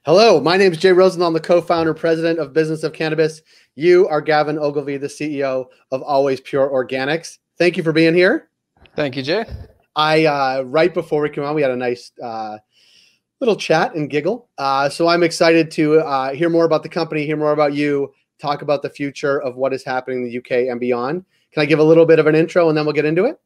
Hello, my name is Jay Rosenthal. I'm the co-founder, president of Business of Cannabis. You are Gavin Ogilvie, the CEO of Always Pure Organics. Thank you for being here. Thank you, Jay. Right before we came on, we had a nice little chat and giggle. So I'm excited to hear more about the company, hear more about you, talk about the future of what is happening in the UK and beyond. Can I give a little bit of an intro and then we'll get into it?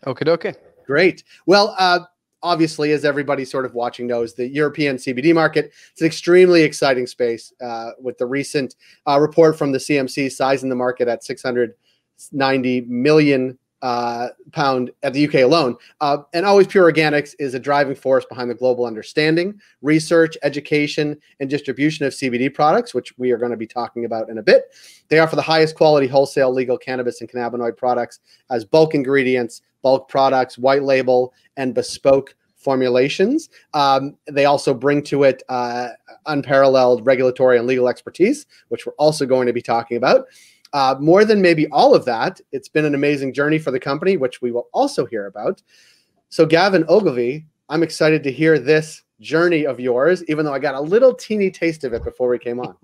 Okay. Great. Well, obviously, as everybody sort of watching knows, the European CBD market is an extremely exciting space with the recent report from the CMC sizing the market at 690 million pound at the UK alone. And Always Pure Organics is a driving force behind the global understanding, research, education, and distribution of CBD products, which we are going to be talking about in a bit. They offer the highest quality wholesale legal cannabis and cannabinoid products as bulk ingredients, bulk products, white label, and bespoke formulations. They also bring to it unparalleled regulatory and legal expertise, which we're also going to be talking about. More than maybe all of that, it's been an amazing journey for the company, which we will also hear about. So Gavin Ogilvie, I'm excited to hear this journey of yours, even though I got a little teeny taste of it before we came on.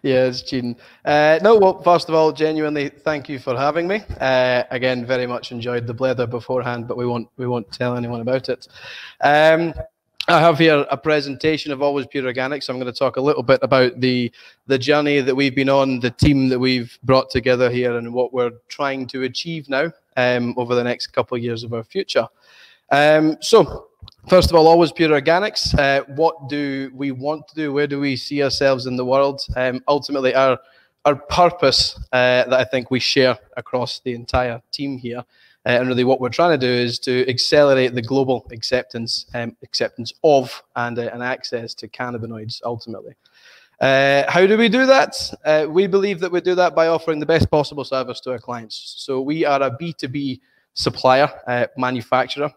Yeah, it's cheating. No, well, first of all, genuinely, thank you for having me. Again, very much enjoyed the blether beforehand, but we won't tell anyone about it. I have here a presentation of Always Pure Organics. I'm going to talk a little bit about the journey that we've been on, the team that we've brought together here, and what we're trying to achieve now over the next couple of years of our future. So, first of all, Always Pure Organics. What do we want to do? Where do we see ourselves in the world? Ultimately, our purpose that I think we share across the entire team here, and really what we're trying to do is to accelerate the global acceptance of and access to cannabinoids, ultimately. How do we do that? We believe that we do that by offering the best possible service to our clients. So we are a B2B supplier, manufacturer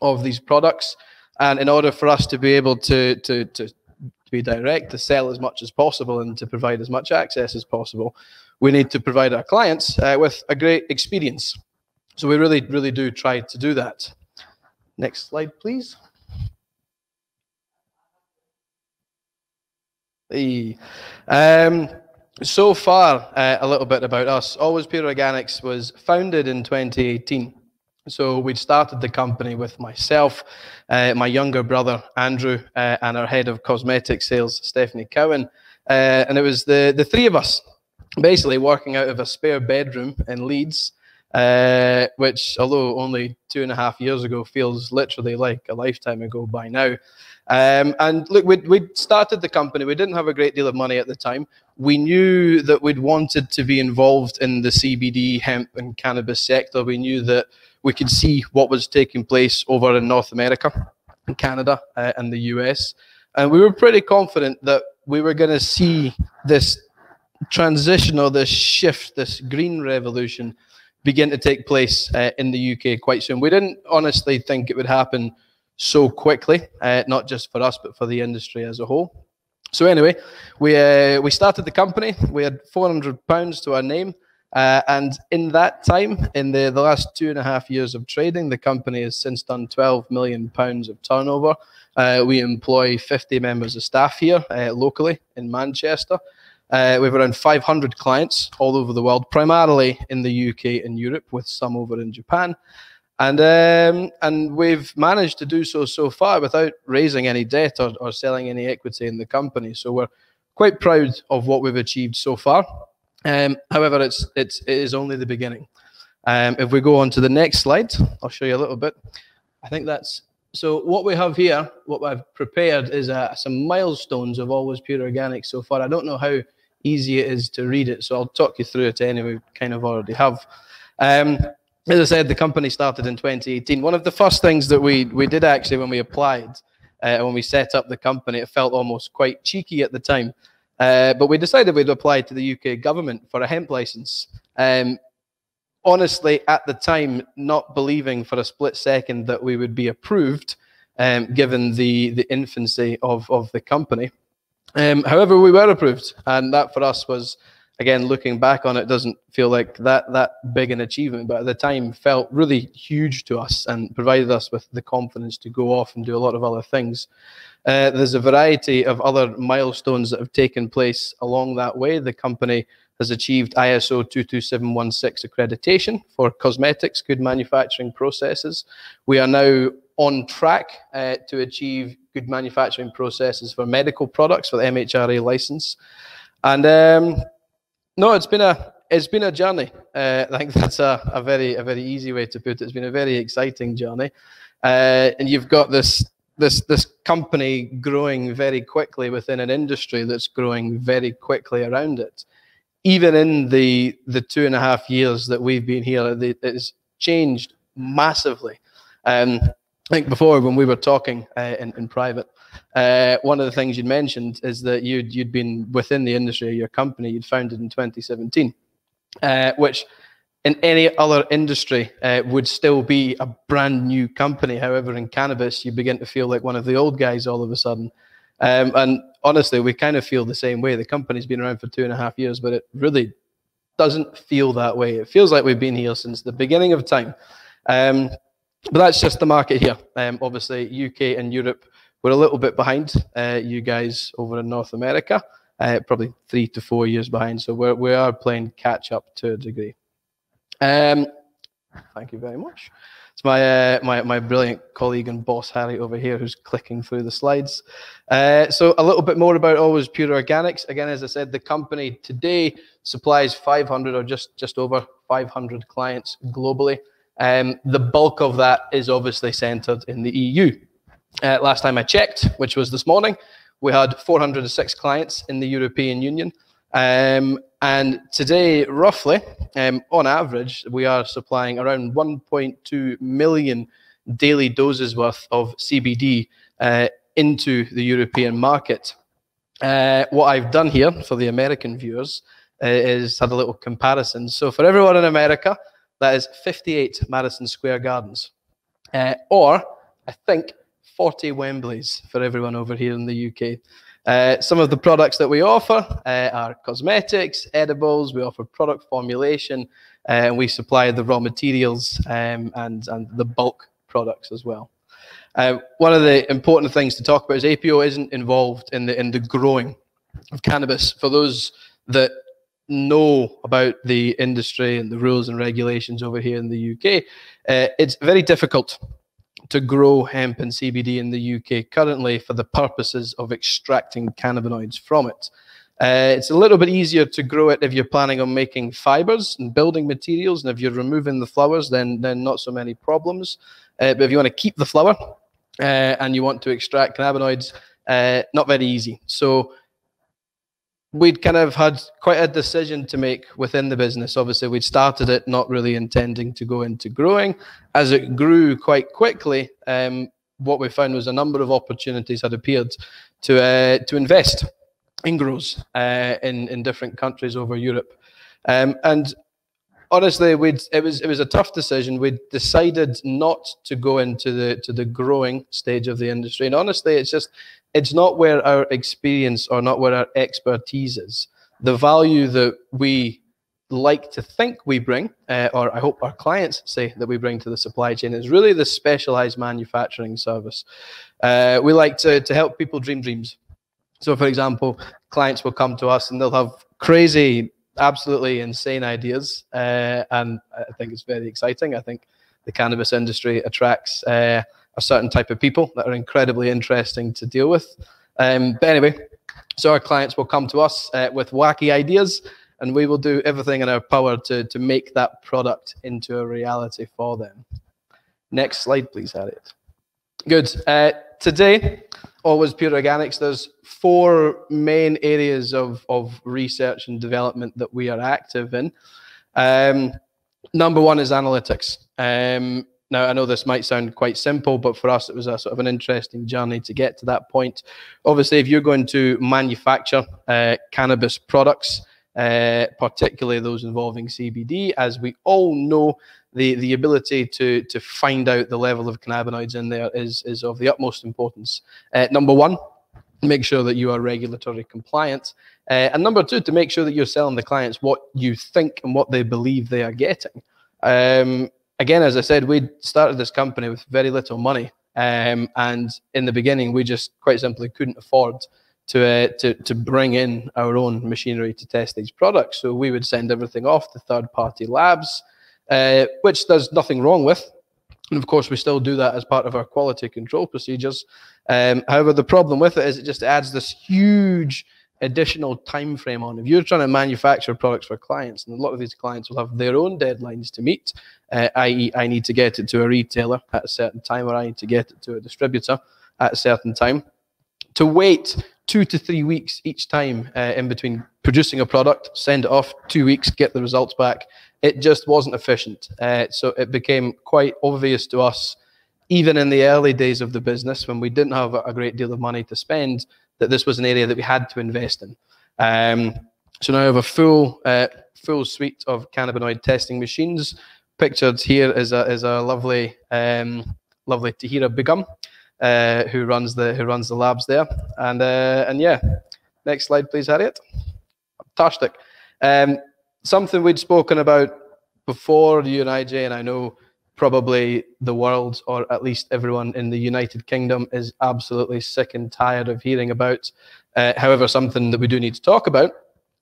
of these products, and in order for us to be able to be direct, to sell as much as possible and to provide as much access as possible, we need to provide our clients with a great experience. So we really do try to do that. Next slide, please. So far, a little bit about us. Always Pure Organics was founded in 2018. So we started the company with myself, my younger brother, Andrew, and our head of cosmetic sales, Stephanie Cowan. And it was the three of us basically working out of a spare bedroom in Leeds, which, although only 2.5 years ago, feels literally like a lifetime ago by now. And look, we started the company. We didn't have a great deal of money at the time. We knew that we'd wanted to be involved in the CBD, hemp, and cannabis sector. We knew that we could see what was taking place over in North America, in Canada, and the US. And we were pretty confident that we were going to see this transition or this shift, this green revolution, begin to take place in the UK quite soon. We didn't honestly think it would happen so quickly, not just for us, but for the industry as a whole. So anyway, we started the company. We had £400 to our name. And in that time, in the last 2.5 years of trading, the company has since done £12 million of turnover. We employ 50 members of staff here locally in Manchester. We have around 500 clients all over the world, primarily in the UK and Europe, with some over in Japan. And we've managed to do so far without raising any debt or selling any equity in the company. So we're quite proud of what we've achieved so far. However, it is only the beginning. If we go on to the next slide, I'll show you a little bit. I think that's so. What we have here, what I've prepared, is some milestones of Always Pure Organics so far. I don't know how easy it is to read it, so I'll talk you through it anyway. We kind of already have. As I said, the company started in 2018. One of the first things that we did actually when we applied, when we set up the company, it felt almost quite cheeky at the time. But we decided we'd apply to the UK government for a hemp license. Honestly, at the time, not believing for a split second that we would be approved, given the infancy of the company. However, we were approved, and that for us was again, looking back on it, doesn't feel like that big an achievement, but at the time felt really huge to us and provided us with the confidence to go off and do a lot of other things. There's a variety of other milestones that have taken place along that way. The company has achieved ISO 22716 accreditation for cosmetics, good manufacturing processes. We are now on track to achieve good manufacturing processes for medical products for the MHRA license. And no, it's been a journey. I think that's a very easy way to put it. It's been a very exciting journey, and you've got this company growing very quickly within an industry that's growing very quickly around it. Even in the 2.5 years that we've been here, it's changed massively. I think before, when we were talking in private, one of the things you'd mentioned is that you'd been within the industry, your company you'd founded in 2017, which in any other industry would still be a brand new company. However, in cannabis, you begin to feel like one of the old guys all of a sudden. And honestly, we kind of feel the same way. The company's been around for 2.5 years, but it really doesn't feel that way. It feels like we've been here since the beginning of time. But that's just the market here. Obviously, UK and Europe, we're a little bit behind you guys over in North America, probably 3 to 4 years behind. So we are playing catch up to a degree. Thank you very much. It's my brilliant colleague and boss, Harry, over here, who's clicking through the slides. So a little bit more about Always Pure Organics. Again, as I said, the company today supplies 500 or just over 500 clients globally. The bulk of that is obviously centered in the EU. Last time I checked, which was this morning, we had 406 clients in the European Union. And today, roughly, on average, we are supplying around 1.2 million daily doses worth of CBD into the European market. What I've done here for the American viewers is had a little comparison. So for everyone in America, that is 58 Madison Square Gardens, or I think 40 Wembleys for everyone over here in the UK. Some of the products that we offer are cosmetics, edibles. We offer product formulation, and we supply the raw materials and the bulk products as well. One of the important things to talk about is APO isn't involved in the growing of cannabis. For those that know about the industry and the rules and regulations over here in the UK, it's very difficult to grow hemp and CBD in the UK currently for the purposes of extracting cannabinoids from it. It's a little bit easier to grow it if you're planning on making fibers and building materials, and if you're removing the flowers, then not so many problems. But if you want to keep the flower and you want to extract cannabinoids, not very easy. So we'd kind of had quite a decision to make within the business. Obviously, we'd started it not really intending to go into growing. As it grew quite quickly, what we found was a number of opportunities had appeared to invest in grows in different countries over Europe. And honestly, it was a tough decision. We decided not to go into the growing stage of the industry. And honestly, it's not where our experience or not where our expertise is. The value that we like to think we bring, or I hope our clients say that we bring to the supply chain, is really the specialized manufacturing service. We like to help people dream dreams. So, for example, clients will come to us and they'll have crazy, absolutely insane ideas, and I think it's very exciting. I think the cannabis industry attracts a certain type of people that are incredibly interesting to deal with. But anyway, so our clients will come to us with wacky ideas, and we will do everything in our power to make that product into a reality for them. Next slide, please, Harriet. Good. Today, Always Pure Organics, there's 4 main areas of research and development that we are active in. Number 1 is analytics. Now, I know this might sound quite simple, but for us, it was a sort of an interesting journey to get to that point. Obviously, if you're going to manufacture cannabis products, particularly those involving CBD, as we all know, the ability to find out the level of cannabinoids in there is of the utmost importance. Number 1, make sure that you are regulatory compliant. And number two, to make sure that you're selling the clients what you think and what they believe they are getting. Again, as I said, we started this company with very little money. And in the beginning, we just quite simply couldn't afford to bring in our own machinery to test these products. So we would send everything off to third-party labs, which there's nothing wrong with. And of course, we still do that as part of our quality control procedures. However, the problem with it is it just adds this huge additional time frame on. If you're trying to manufacture products for clients, and a lot of these clients will have their own deadlines to meet, i.e. I need to get it to a retailer at a certain time, or I need to get it to a distributor at a certain time. To wait 2 to 3 weeks each time in between producing a product, send it off, 2 weeks, get the results back, it just wasn't efficient. So it became quite obvious to us, even in the early days of the business, when we didn't have a great deal of money to spend, that this was an area that we had to invest in. So now I have a full suite of cannabinoid testing machines. Pictured here is a lovely Tahira Begum, who runs the labs there. And yeah, next slide, please, Harriet. Fantastic. Something we'd spoken about before, you and I, Jay, and I know probably the world, or at least everyone in the United Kingdom, is absolutely sick and tired of hearing about. However, something that we do need to talk about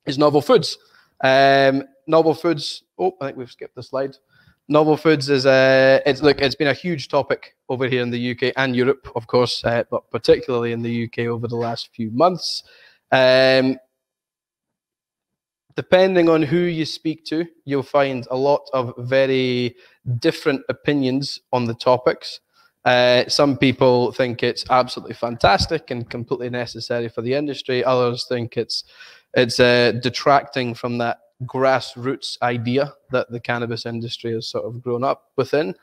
is novel foods. Novel foods, oh, I think we've skipped the slide. Novel foods is, it's been a huge topic over here in the UK and Europe, of course, but particularly in the UK over the last few months. Depending on who you speak to, you'll find a lot of very different opinions on the topics. Some people think it's absolutely fantastic and completely necessary for the industry. Others think it's detracting from that grassroots idea that the cannabis industry has sort of grown up within.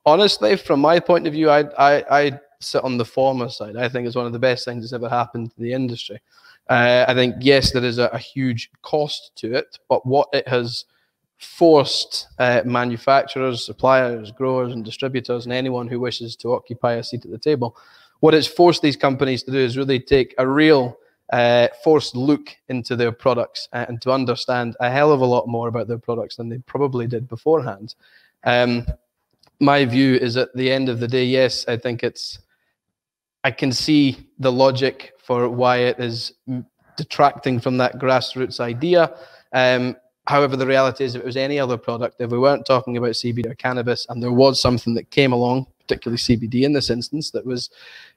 Honestly, from my point of view, I sit on the former side. I think it's one of the best things that's ever happened to the industry. I think, yes, there is a huge cost to it, but what it has forced manufacturers, suppliers, growers and distributors and anyone who wishes to occupy a seat at the table, what it's forced these companies to do is really take a real forced look into their products and to understand a hell of a lot more about their products than they probably did beforehand. My view is, at the end of the day, yes, I think I can see the logic for why it is detracting from that grassroots idea. However, the reality is, if it was any other product, if we weren't talking about CBD or cannabis, and there was something that came along, particularly CBD in this instance, that was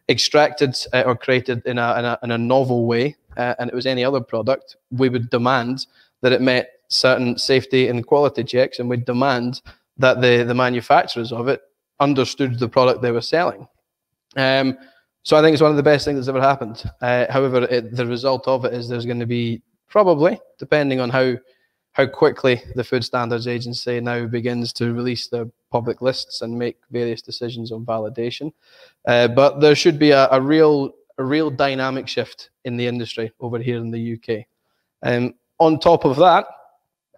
extracted or created in a novel way, and it was any other product, we would demand that it met certain safety and quality checks, and we'd demand that the manufacturers of it understood the product they were selling. So I think it's one of the best things that's ever happened. However, the result of it is there's going to be, probably, depending on how quickly the Food Standards Agency now begins to release their public lists and make various decisions on validation. But there should be a real dynamic shift in the industry over here in the UK. On top of that,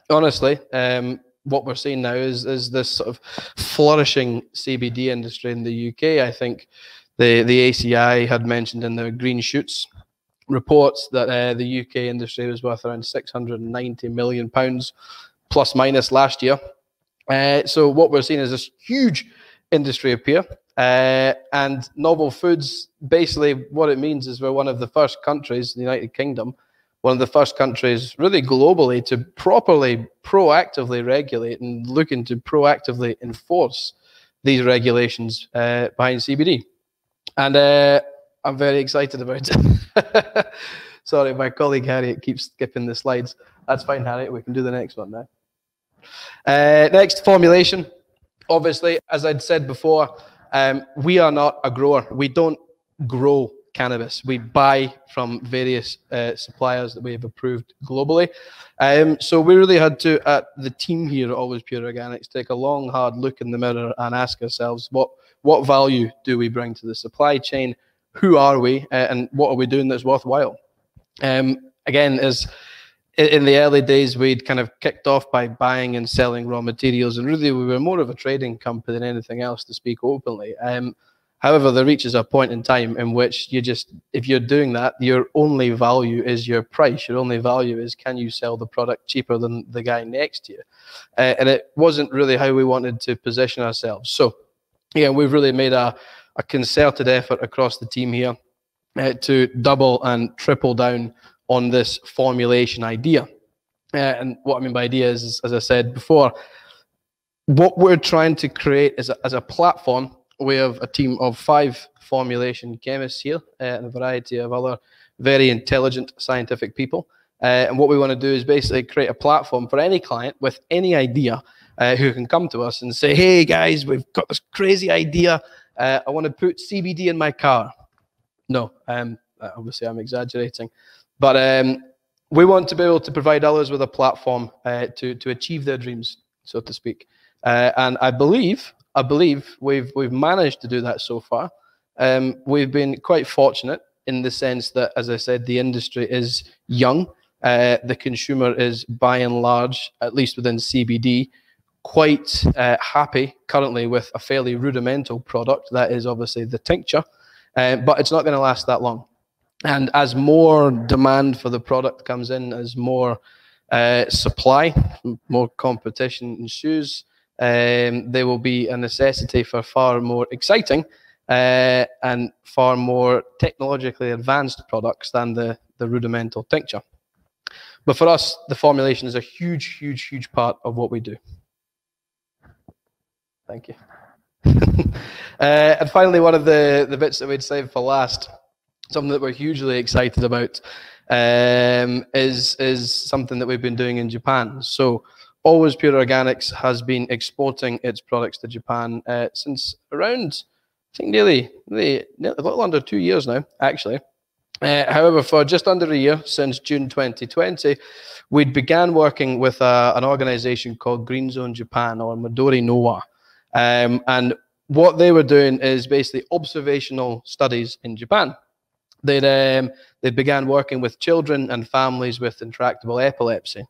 honestly, what we're seeing now is this sort of flourishing CBD industry in the UK. I think the ACI had mentioned in their green shoots reports that the UK industry was worth around £690 million plus minus last year. So what we're seeing is this huge industry appear, and novel foods, basically what it means is we're one of the first countries, the United Kingdom, one of the first countries really globally to properly, proactively regulate and looking to proactively enforce these regulations behind CBD. And I'm very excited about it. Sorry, my colleague Harriet keeps skipping the slides. That's fine, Harriet. We can do the next one now. Next, formulation. Obviously, as I'd said before, we are not a grower. We don't grow cannabis. We buy from various suppliers that we have approved globally. So we really had to, at the team here at Always Pure Organics, take a long, hard look in the mirror and ask ourselves, what value do we bring to the supply chain? Who are we? And what are we doing that's worthwhile? Again, as in the early days, we'd kind of kicked off by buying and selling raw materials, and really we were more of a trading company than anything else, to speak openly. However, there reaches a point in time in which if you're doing that, your only value is your price. Your only value is, can you sell the product cheaper than the guy next to you? And it wasn't really how we wanted to position ourselves. So, yeah, we've really made a concerted effort across the team here to double and triple down on this formulation idea. And what I mean by idea is, as I said before, what we're trying to create is as a platform. We have a team of 5 formulation chemists here and a variety of other very intelligent scientific people. And what we want to do is basically create a platform for any client with any idea who can come to us and say, hey guys, we've got this crazy idea. I want to put CBD in my car. No, obviously I'm exaggerating. But we want to be able to provide others with a platform to achieve their dreams, so to speak. And I believe we've managed to do that so far. We've been quite fortunate in the sense that, as I said, the industry is young. The consumer is, by and large, at least within CBD, quite happy currently with a fairly rudimental product. That is obviously the tincture, but it's not going to last that long. And as more demand for the product comes in, as more supply, more competition ensues, there will be a necessity for far more exciting and far more technologically advanced products than the rudimental tincture. But for us, the formulation is a huge, huge, huge part of what we do. Thank you. And finally, one of the bits that we'd saved for last, something that we're hugely excited about, is something that we've been doing in Japan. So Always Pure Organics has been exporting its products to Japan since around, I think, nearly a little under 2 years now, actually. However, for just under a year, since June 2020, we'd began working with an organization called Green Zone Japan, or Midori Nowa. And what they were doing is basically observational studies in Japan. They began working with children and families with intractable epilepsy.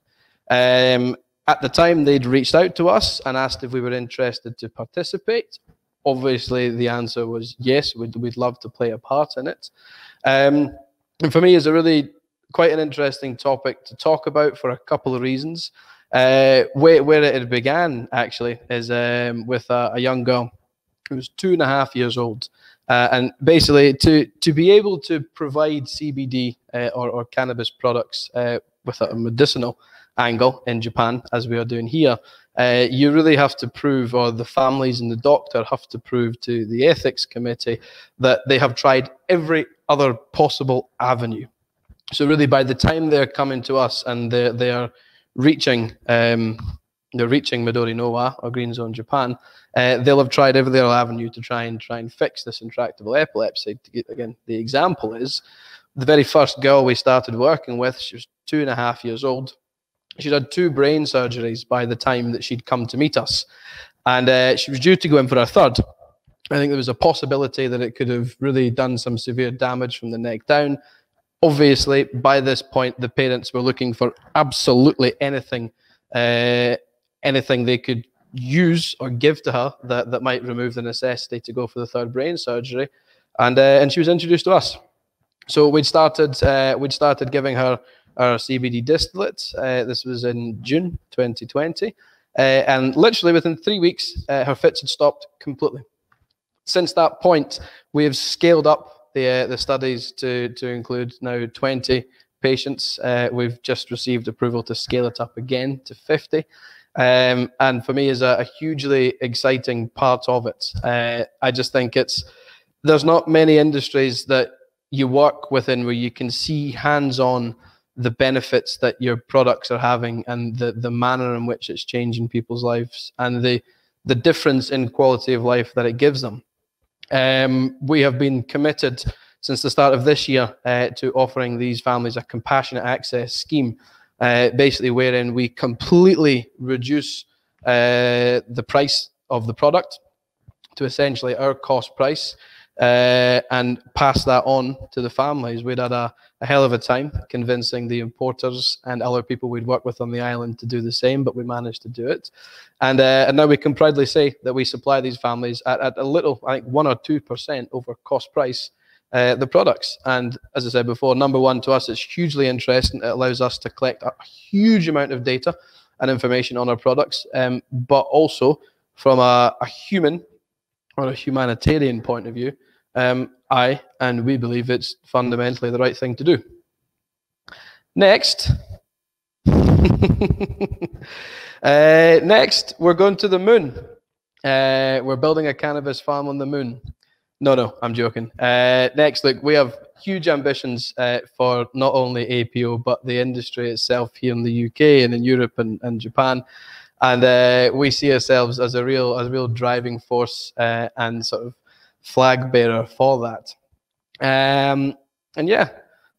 At the time, they'd reached out to us and asked if we were interested to participate. Obviously, the answer was yes, we'd love to play a part in it. And for me, it's a really quite an interesting topic to talk about for a couple of reasons. Where it began, actually, is with a young girl who was 2.5 years old. And basically, to be able to provide CBD or cannabis products with a medicinal angle in Japan, as we are doing here, you really have to prove, or the families and the doctor have to prove to the ethics committee, that they have tried every other possible avenue. So really, by the time they're coming to us and they are reaching Midori Nowa or Green Zone Japan, they'll have tried every other avenue to try and fix this intractable epilepsy. Again, the example is the very first girl we started working with. She was 2.5 years old. She'd had 2 brain surgeries by the time that she'd come to meet us. And she was due to go in for her third. I think there was a possibility that it could have really done some severe damage from the neck down. Obviously, by this point, the parents were looking for absolutely anything they could use or give to her that might remove the necessity to go for the third brain surgery. And she was introduced to us. So we'd started giving her our CBD distillate. This was in June 2020. And literally within 3 weeks, her fits had stopped completely. Since that point, we have scaled up the studies to include now 20 patients. We've just received approval to scale it up again to 50. And for me, is a hugely exciting part of it. I just think there's not many industries that you work within where you can see hands-on the benefits that your products are having and the manner in which it's changing people's lives and the difference in quality of life that it gives them. We have been committed since the start of this year to offering these families a compassionate access scheme, basically wherein we completely reduce the price of the product to essentially our cost price. and pass that on to the families. We'd had a hell of a time convincing the importers and other people we'd worked with on the island to do the same, but we managed to do it. And now we can proudly say that we supply these families at a little, I think 1 or 2% over cost price, the products. And as I said before, number one, to us, it's hugely interesting. It allows us to collect a huge amount of data and information on our products, but also from a human or a humanitarian point of view, and we believe it's fundamentally the right thing to do. Next. Next, we're going to the moon. We're building a cannabis farm on the moon. No, I'm joking. Next, look, we have huge ambitions for not only APO, but the industry itself here in the UK and in Europe and Japan. And we see ourselves as a real driving force and sort of flag bearer for that. And yeah,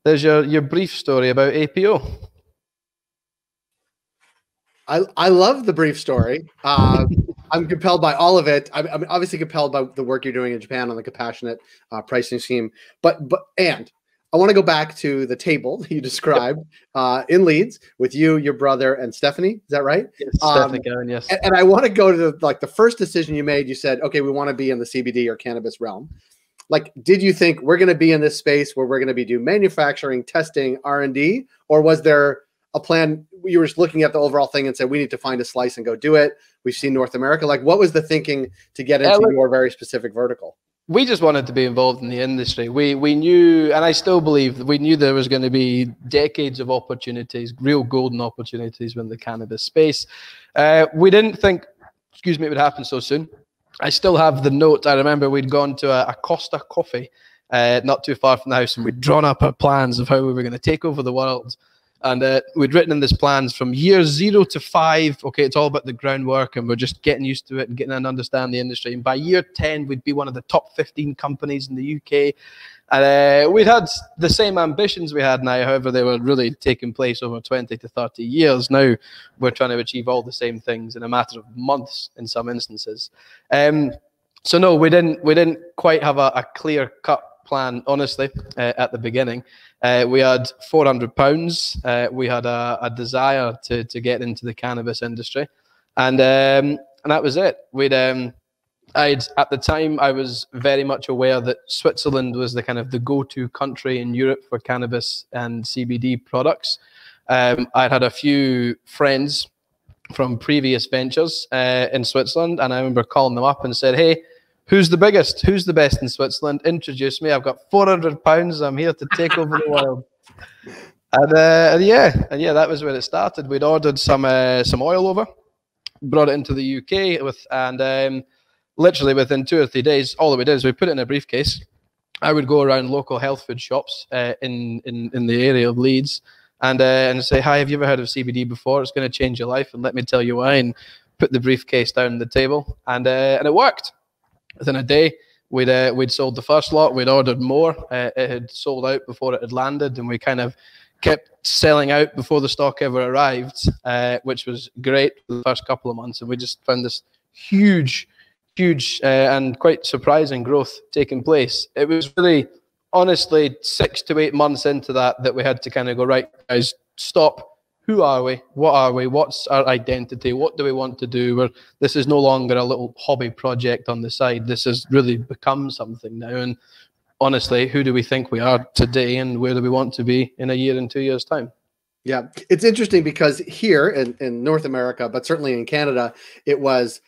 there's your brief story about APO. I love the brief story. I'm compelled by all of it. I'm obviously compelled by the work you're doing in Japan on the compassionate pricing scheme. And I want to go back to the table you described in Leeds with you, your brother, and Stephanie. Is that right? Yes, Stephanie Cohen, yes. And I want to go to the first decision you made. You said, okay, we want to be in the CBD or cannabis realm. Like, did you think we're going to be in this space where we're going to be doing manufacturing, testing, R&D, or was there a plan? You were just looking at the overall thing and said, we need to find a slice and go do it. We've seen North America. Like, what was the thinking to get into your very specific vertical? We just wanted to be involved in the industry. We knew, and I still believe, that we knew there was going to be decades of opportunities, real golden opportunities in the cannabis space. We didn't think, it would happen so soon. I still have the note. I remember we'd gone to a Costa Coffee not too far from the house, and we'd drawn up our plans of how we were going to take over the world. And we'd written in this plans from year 0 to 5. Okay, it's all about the groundwork, and we're just getting used to it and getting to understand the industry. And by year 10, we'd be one of the top 15 companies in the UK. And we'd had the same ambitions we had now. However, they were really taking place over 20 to 30 years. Now we're trying to achieve all the same things in a matter of months in some instances. So no, we didn't quite have a clear-cut plan, honestly, at the beginning. We had £400. We had a desire to get into the cannabis industry, and that was it. At the time, I was very much aware that Switzerland was the kind of the go-to country in Europe for cannabis and CBD products. I'd had a few friends from previous ventures in Switzerland, and I remember calling them up and said, hey, who's the biggest? Who's the best in Switzerland? Introduce me. I've got £400. I'm here to take over the world. And yeah, that was where it started. We'd ordered some oil over, brought it into the UK and literally within 2 or 3 days, all that we did is we put it in a briefcase. I would go around local health food shops in the area of Leeds and say, hi, have you ever heard of CBD before? It's going to change your life, and let me tell you why. And put the briefcase down on the table, and it worked. Within a day, we'd sold the first lot. We'd ordered more. It had sold out before it had landed, and we kind of kept selling out before the stock ever arrived, which was great for the first couple of months. And we just found this huge and quite surprising growth taking place. It was really, honestly, 6 to 8 months into that we had to kind of go, right, guys, stop. Who are we? What are we? What's our identity? What do we want to do? This is no longer a little hobby project on the side. This has really become something now. And honestly, who do we think we are today, and where do we want to be in a year and 2 years' time? Yeah, it's interesting because here in North America, but certainly in Canada, it was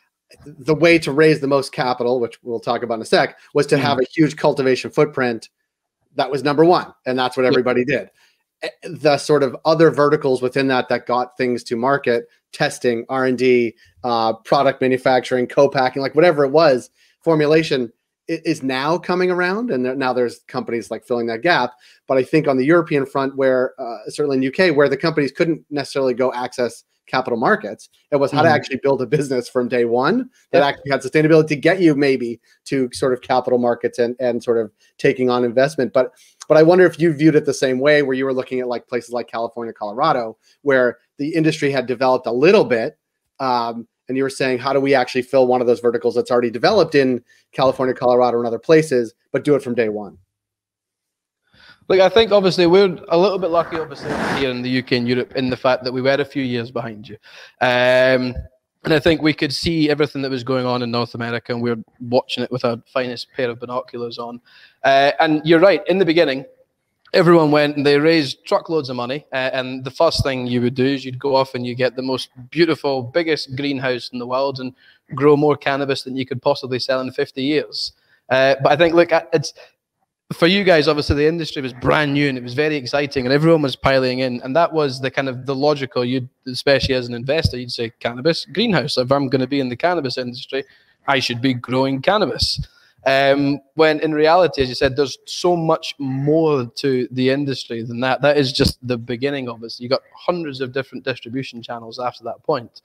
the way to raise the most capital, which we'll talk about in a sec, was to have a huge cultivation footprint. That was number one, and that's what everybody did. The sort of other verticals within that got things to market, testing, R&D, product manufacturing, co-packing, like whatever it was, formulation is now coming around. And now there's companies like filling that gap. But I think on the European front, where certainly in UK, where the companies couldn't necessarily go access capital markets, it was how to actually build a business from day one that actually had sustainability to get you maybe to sort of capital markets and sort of taking on investment. But I wonder if you viewed it the same way, where you were looking at like places like California, Colorado, where the industry had developed a little bit, and and you were saying, how do we actually fill one of those verticals that's already developed in California, Colorado, and other places, but do it from day one? Look, I think obviously we're a little bit lucky, obviously, here in the UK and Europe, in the fact that we were a few years behind you. And I think we could see everything that was going on in North America, and we were watching it with our finest pair of binoculars on. And you're right, in the beginning, everyone went and they raised truckloads of money. And the first thing you would do is you'd go off and you get the most beautiful, biggest greenhouse in the world and grow more cannabis than you could possibly sell in 50 years. But I think, look, it's for you guys, obviously the industry was brand new and it was very exciting and everyone was piling in, and that was the kind of the logical, you'd, especially as an investor, you'd say cannabis greenhouse. If I'm going to be in the cannabis industry, I should be growing cannabis. When in reality, as you said, there's so much more to the industry than that. That is just the beginning of it. So you got hundreds of different distribution channels after that point.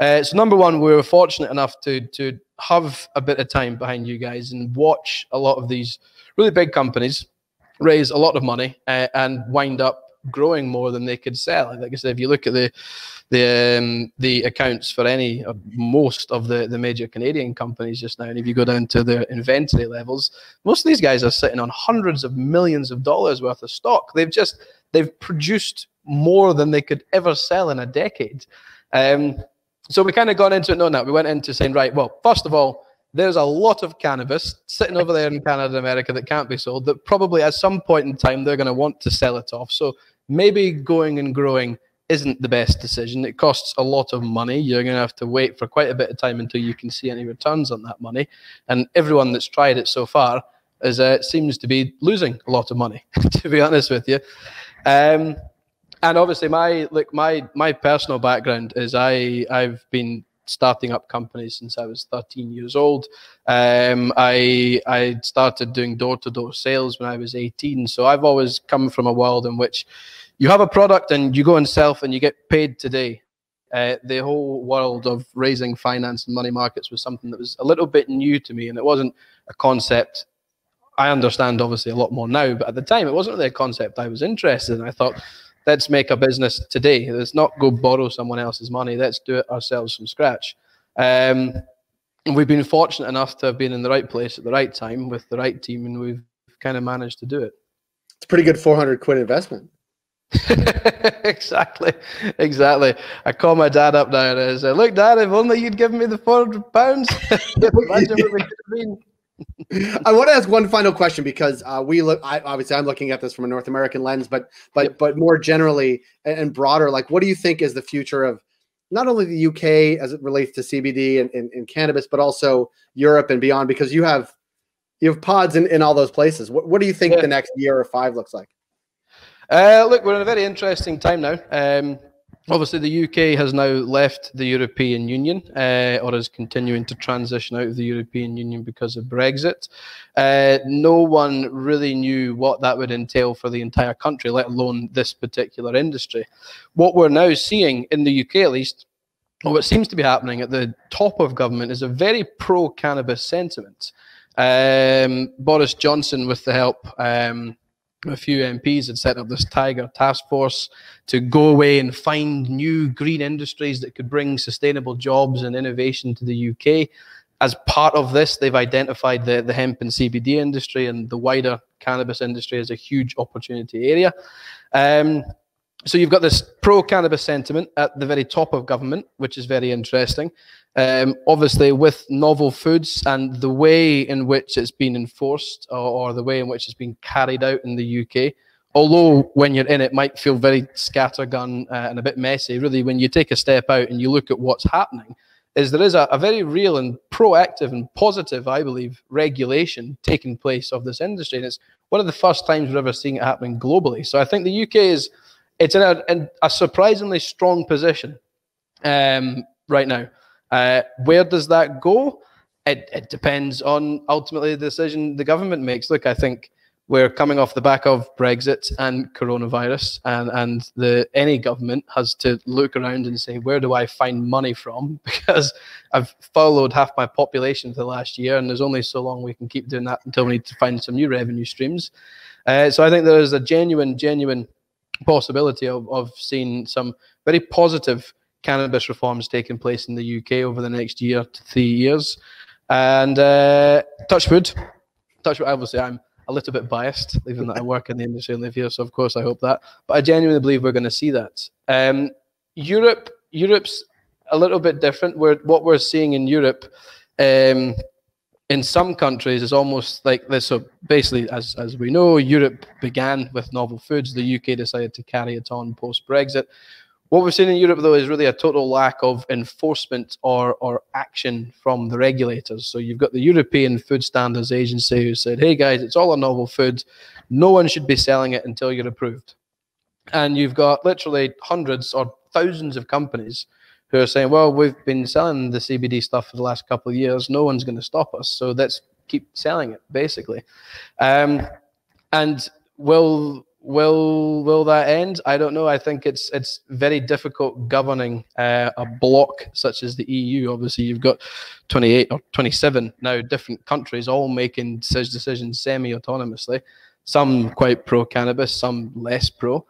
So number one, we were fortunate enough to have a bit of time behind you guys and watch a lot of these really big companies raise a lot of money and wind up growing more than they could sell. Like I said, if you look at the accounts for any or most of the major Canadian companies just now, and if you go down to their inventory levels, most of these guys are sitting on hundreds of millions of dollars worth of stock. They've produced more than they could ever sell in a decade. So we kind of got into it knowing that. We went into saying, right, well, first of all, there's a lot of cannabis sitting over there in Canada and America that can't be sold, that probably at some point in time they're going to want to sell it off. So maybe going and growing isn't the best decision. It costs a lot of money. You're going to have to wait for quite a bit of time until you can see any returns on that money. And everyone that's tried it so far seems to be losing a lot of money, to be honest with you. And obviously my personal background is I've been starting up companies since I was 13 years old. I started doing door-to-door sales when I was 18. So I've always come from a world in which you have a product and you go and sell and you get paid today. The whole world of raising finance and money markets was something that was a little bit new to me, and it wasn't a concept I understand obviously a lot more now, but at the time it wasn't really a concept I was interested in. I thought, let's make a business today. Let's not go borrow someone else's money. Let's do it ourselves from scratch. And we've been fortunate enough to have been in the right place at the right time with the right team, and we've kind of managed to do it. It's a pretty good 400 quid investment. Exactly. I call my dad up now and I say, look, Dad, if only you'd given me the £400. Imagine what we could have been. I want to ask one final question, because obviously I'm looking at this from a North American lens, but more generally and broader, like, what do you think is the future of not only the UK as it relates to CBD and cannabis, but also Europe and beyond, because you have pods in all those places. What do you think the next year or 5 looks like? Look, we're in a very interesting time now. Obviously, the UK has now left the European Union, or is continuing to transition out of the European Union because of Brexit. No one really knew what that would entail for the entire country, let alone this particular industry. What we're now seeing in the UK, at least, or what seems to be happening at the top of government, is a very pro-cannabis sentiment. Boris Johnson, with the help a few MPs, had set up this Tiger task force to go away and find new green industries that could bring sustainable jobs and innovation to the UK. As part of this, they've identified the hemp and CBD industry and the wider cannabis industry as a huge opportunity area. So you've got this pro-cannabis sentiment at the very top of government, which is very interesting. Obviously, with novel foods and the way in which it's been enforced, or the way in which it's been carried out in the UK, although when you're in it might feel very scattergun and a bit messy, really when you take a step out and you look at what's happening, is there is a very real and proactive and positive, I believe, regulation taking place of this industry. And it's one of the first times we're ever seeing it happening globally. So I think the UK it's in a surprisingly strong position right now. Where does that go? It depends on ultimately the decision the government makes. Look, I think we're coming off the back of Brexit and coronavirus, and any government has to look around and say, where do I find money from? Because I've followed half my population for the last year, and there's only so long we can keep doing that until we need to find some new revenue streams. So I think there is a genuine possibility of seeing some very positive cannabis reforms taking place in the UK over the next year to 3 years. And touch wood, obviously I'm a little bit biased, even that I work in the industry and live here, so of course I hope that. But I genuinely believe we're going to see that. Europe's a little bit different. What we're seeing in Europe, in some countries, is almost like this. So basically, as we know, Europe began with novel foods. The UK decided to carry it on post-Brexit. What we've seen in Europe, though, is really a total lack of enforcement or action from the regulators. So you've got the European Food Standards Agency who said, hey, guys, it's all a novel food. No one should be selling it until you're approved. And you've got literally hundreds or thousands of companies who are saying, well, we've been selling the CBD stuff for the last couple of years. No one's going to stop us. So let's keep selling it, basically. And will that end? I don't know. I think it's very difficult governing a bloc such as the EU. Obviously, you've got 28 or 27 now different countries all making decisions semi-autonomously, some quite pro-cannabis, some less pro.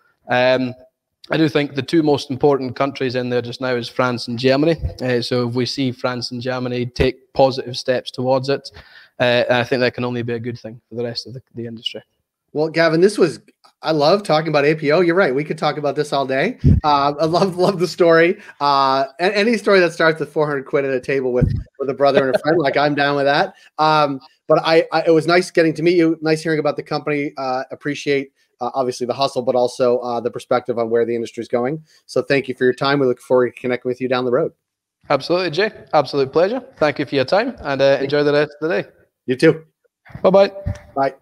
I do think the two most important countries in there just now is France and Germany. So if we see France and Germany take positive steps towards it, I think that can only be a good thing for the rest of the industry. Well, Gavin, I love talking about APO. You're right. We could talk about this all day. I love the story. And any story that starts with 400 quid at a table with a brother and a friend, like I'm down with that. But it was nice getting to meet you. Nice hearing about the company. Appreciate obviously the hustle, but also the perspective on where the industry is going. So thank you for your time. We look forward to connecting with you down the road. Absolutely, Jay. Absolute pleasure. Thank you for your time, and enjoy the rest of the day. You too. Bye-bye. Bye.